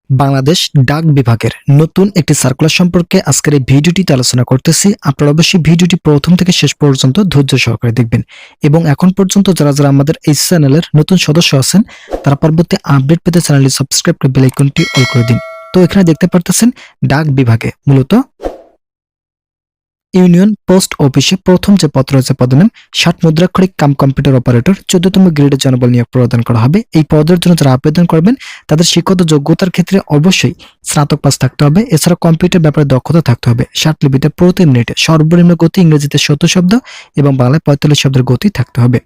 বাংলাদেশ ডাক বিভাগের নতুন একটি সার্কুলার সম্পর্কে আজকের এই ভিডিওটিতে আলোচনা করতেছি। আপনারা অবশ্যই ভিডিওটি প্রথম থেকে শেষ পর্যন্ত ধৈর্য সহকারে দেখবেন এবং এখন পর্যন্ত যারা যারা আমাদের এই চ্যানেলের নতুন সদস্য আছেন তারা পরবর্তী আপডেট পেতে চ্যানেলটি সাবস্ক্রাইব করে বেল আইকনটি অল করে দিন। তো এখানে দেখতে পারতেছেন ডাক বিভাগে মূলত ইউনিয়ন পোস্ট অফিসে প্রথম যে পদ রয়েছে পদের নাম 60 মুদ্রাক্ষরিক কাম কম্পিউটার অপারেটর 14তম গ্রেডের জনবল নিয়োগ প্রদান করা হবে। এই পদের জন্য যারা আবেদন করবেন তাদের শিক্ষাগত যোগ্যতার ক্ষেত্রে অবশ্যই স্নাতক পাস থাকতে হবে। এছাড়া কম্পিউটার ব্যাপারে দক্ষতা থাকতে হবে। ষাটলিপিতে প্রতি মিনিটে সর্বনিম্ন গতি ইংরেজিতে 70 শব্দ এবং বাংলায় 45 শব্দের গতি থাকতে হবে।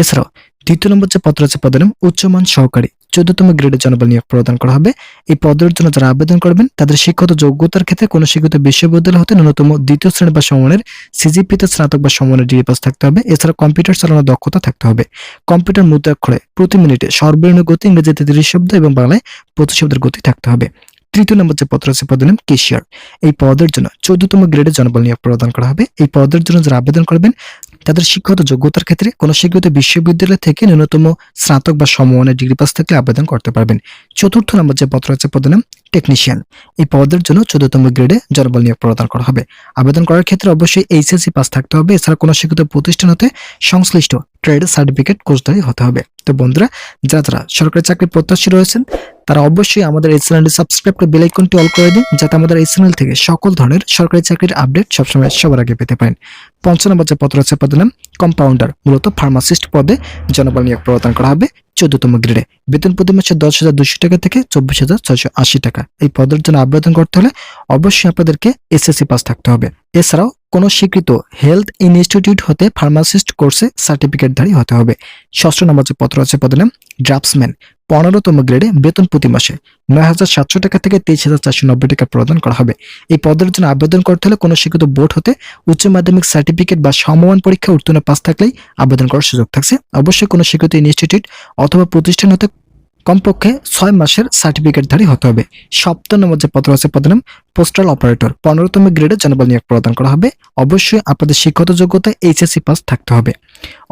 এছাড়াও দ্বিতীয় নম্বর যে পদ রয়েছে পদের নাম উচ্চমান সহকারী 14তম গ্রেডের জনবল নিয়োগ প্রদান করা হবে। এই পদের জন্য যারা আবেদন করবেন তাদের শিক্ষাগত যোগ্যতার ক্ষেত্রে কোনো শিক্ষিত বিশ্ববিদ্যালয় হতে ন্যূনতম দ্বিতীয় শ্রেণী বা সমমানের সিজিপিতে স্নাতক বা সমমানের ডিগ্রি পাস থাকতে হবে। এছাড়া কম্পিউটার চালানোর দক্ষতা থাকতে হবে। কম্পিউটার মুদ্রাক্ষরে প্রতি মিনিটে সর্বনিম্ন গতি ইংরেজিতে 30 শব্দ এবং বাংলায় 25 শব্দের গতি থাকতে হবে। তৃতীয় নম্বর যে পদ রয়েছে পদের নাম কেশিয়ার। এই পদের জন্য 14তম গ্রেডের জনবল নিয়োগ প্রদান করা হবে। এই পদের জন্য যারা আবেদন করবেন তাদের শিক্ষাগত যোগ্যতার ক্ষেত্রে কোনো স্বীকৃত বিশ্ববিদ্যালয় থেকে ন্যূনতম স্নাতক বা সমমানের ডিগ্রি পাস থাকলে আবেদন করতে পারবেন। চতুর্থ নম্বর যে পদ রয়েছে পদের নাম টেকনিশিয়ান। এই পদের জন্য 14তম গ্রেডে জনবল নিয়োগ প্রদান করা হবে। আবেদন করার ক্ষেত্রে অবশ্যই এইচএসসি পাস থাকতে হবে। এছাড়া কোনো স্বীকৃত প্রতিষ্ঠান হতে সংশ্লিষ্ট ট্রেড সার্টিফিকেট কোর্সধারী হতে হবে। তো বন্ধুরা, যারা যারা সরকারি চাকরির প্রত্যাশী রয়েছেন তারা অবশ্যই আমাদের এই চ্যানেলটি সাবস্ক্রাইব করে বেল আইকনটি অল করে দিন, যাতে আমাদের এই চ্যানেল থেকে সকল ধরনের সরকারি চাকরির আপডেট সবসময় সবার আগে পেতে পারেন। 5 নম্বর যে পদ রয়েছে পদের নাম কম্পাউন্ডার, মূলত ফার্মাসিস্ট পদে জনবল নিয়োগ প্রদান করা হবে 14তম গ্রেডে। বেতন প্রতি মাসে 10,200 টাকা থেকে 24,680 টাকা। এই পদের জন্য আবেদন করতে হলে অবশ্যই আপনাদেরকে এসএসসি পাস থাকতে হবে। এছাড়াও কোনো স্বীকৃত হেলথ ইনস্টিটিউট হতে ফার্মাসিস্ট কোর্সে সার্টিফিকেটধারী হতে হবে। 6 নম্বর যে পদ রয়েছে পদের নাম ড্রাফটসম্যান, 15তম গ্রেডে বেতন প্রতি মাসে 9,700 টাকা থেকে 23,490 টাকা প্রদান করা হবে। এই পদের জন্য আবেদন করতে হলে কোনো স্বীকৃত বোর্ড হতে উচ্চ মাধ্যমিক সার্টিফিকেট বা সমমান পরীক্ষা উত্তীর্ণ পাস থাকলেই আবেদন করার সুযোগ থাকছে। অবশ্যই কোনো স্বীকৃত ইনস্টিটিউট অথবা প্রতিষ্ঠান হতে কমপক্ষে 6 মাসের সার্টিফিকেটধারী হতে হবে। 7 নম্বর যে পদ রয়েছে পদের নাম পোস্টাল অপারেটর, 15তম গ্রেডে জনবল নিয়োগ প্রদান করা হবে। অবশ্যই আপনাদের শিক্ষাগত যোগ্যতা এইচএসসি পাস থাকতে হবে।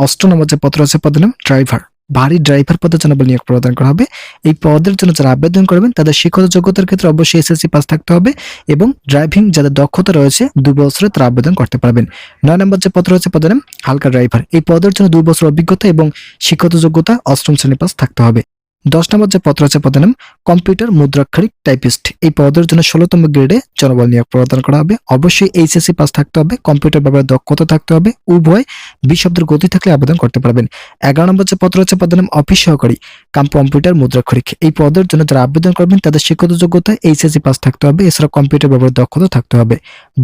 8 নম্বর যে পদ রয়েছে পদের নাম ড্রাইভার, ভারী ড্রাইভার পদে জনবল নিয়োগ প্রদান করা হবে। এই পদের জন্য যারা আবেদন করবেন তাদের শিক্ষাগত যোগ্যতার ক্ষেত্রে অবশ্যই এসএসসি পাস থাকতে হবে এবং ড্রাইভিং যাদের দক্ষতা রয়েছে 2 বছরে তারা আবেদন করতে পারবেন। 9 নম্বর যে পদ রয়েছে পদের নাম হালকা ড্রাইভার, এই পদের জন্য 2 বছর অভিজ্ঞতা এবং শিক্ষাগত যোগ্যতা 8ম শ্রেণী পাস থাকতে হবে। 10 নম্বর যে পদ রয়েছে পদের নাম কম্পিউটার মুদ্রাক্ষরিক টাইপিস্ট, এই পদের জন্য 16তম গ্রেডে জনবল নিয়োগ প্রদান করা হবে। অবশ্যই এইচএসসি পাস থাকতে হবে, কম্পিউটার ব্যাপারে দক্ষতা থাকতে হবে, উভয় 20 শব্দের গতি থাকলে আবেদন করতে পারবেন। 11 নম্বর যে পদ রয়েছে পদের নাম অফিস সহকারী কাম কম্পিউটার মুদ্রাক্ষরিক, এই পদের জন্য যারা আবেদন করবেন তাদের শিক্ষাগত যোগ্যতা এইচএসসি পাস থাকতে হবে। এছাড়া কম্পিউটার ব্যাপারে দক্ষতা থাকতে হবে।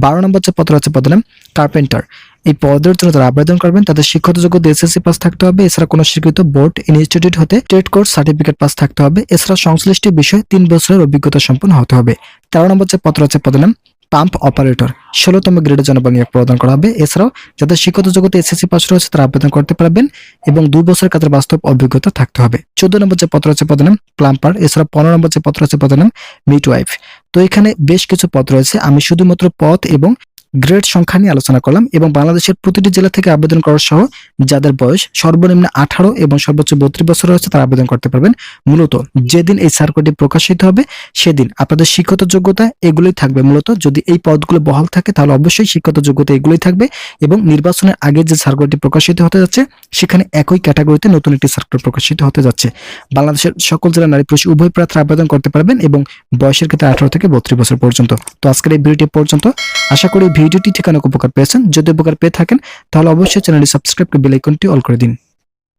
12 নম্বর যে পদ রয়েছে পদের নাম কার্পেন্টার, এই পদের জন্য যারা আবেদন করবেন তাদের শিক্ষাগত যোগ্যতা এসএসসি পাস থাকতে হবে। এছাড়া কোনো স্বীকৃত বোর্ড ইনস্টিটিউট হতে ট্রেড কোর্স সার্টিফিকেট পাস থাকতে হবে। এছাড়া সংশ্লিষ্ট বিষয়ে 3 বছরের অভিজ্ঞতা সম্পন্ন হতে হবে। 13 নম্বর যে পদ রয়েছে পদের নাম পাম্প অপারেটর, 16তম গ্রেডে জনবল নিয়োগ প্রদান করা হবে। এছাড়াও যাদের শিক্ষাগত যোগ্যতা এসএসসি পাস রয়েছে তারা আবেদন করতে পারবেন এবং 2 বছরের কাজের বাস্তব অভিজ্ঞতা থাকতে হবে। 14 নম্বর যে পদ রয়েছে পদের নাম প্লাম্পার, এছাড়া 15 নম্বর যে পদ রয়েছে পদের নাম মিডওয়াইফ। তো এখানে বেশ কিছু পদ রয়েছে, আমি শুধুমাত্র পদ এবং গ্রেড সংখ্যা নিয়ে আলোচনা করলাম এবং বাংলাদেশের প্রতিটি জেলা থেকে আবেদন করার সহ যাদের বয়স সর্বনিম্ন 18 এবং সর্বোচ্চ 32 বছর রয়েছে তারা আবেদন করতে পারবেন। মূলত যেদিন এই সার্কুলারটি প্রকাশিত হবে সেদিন আপনাদের শিক্ষাগত যোগ্যতা এগুলোই থাকবে। মূলত যদি এই পদগুলো বহাল থাকে তাহলে অবশ্যই শিক্ষাগত যোগ্যতা এগুলোই থাকবে এবং নির্বাচনের আগে যে সার্কুলারটি প্রকাশিত হতে যাচ্ছে সেখানে একই ক্যাটাগরিতে নতুন একটি সার্কুলার প্রকাশিত হতে যাচ্ছে। বাংলাদেশের সকল জেলা নারী পুরুষ উভয় প্রার্থী আবেদন করতে পারবেন এবং বয়সের ক্ষেত্রে 18 থেকে 32 বছর পর্যন্ত। তো আজকের এই ভিডিওটি পর্যন্ত। আশা করি ভিডিওটি থেকে অনেক উপকার পেয়েছেন। যদি উপকার পেয়ে থাকেন তাহলে অবশ্যই চ্যানেলটি সাবস্ক্রাইব করে বেল আইকনটি অল করে দিন।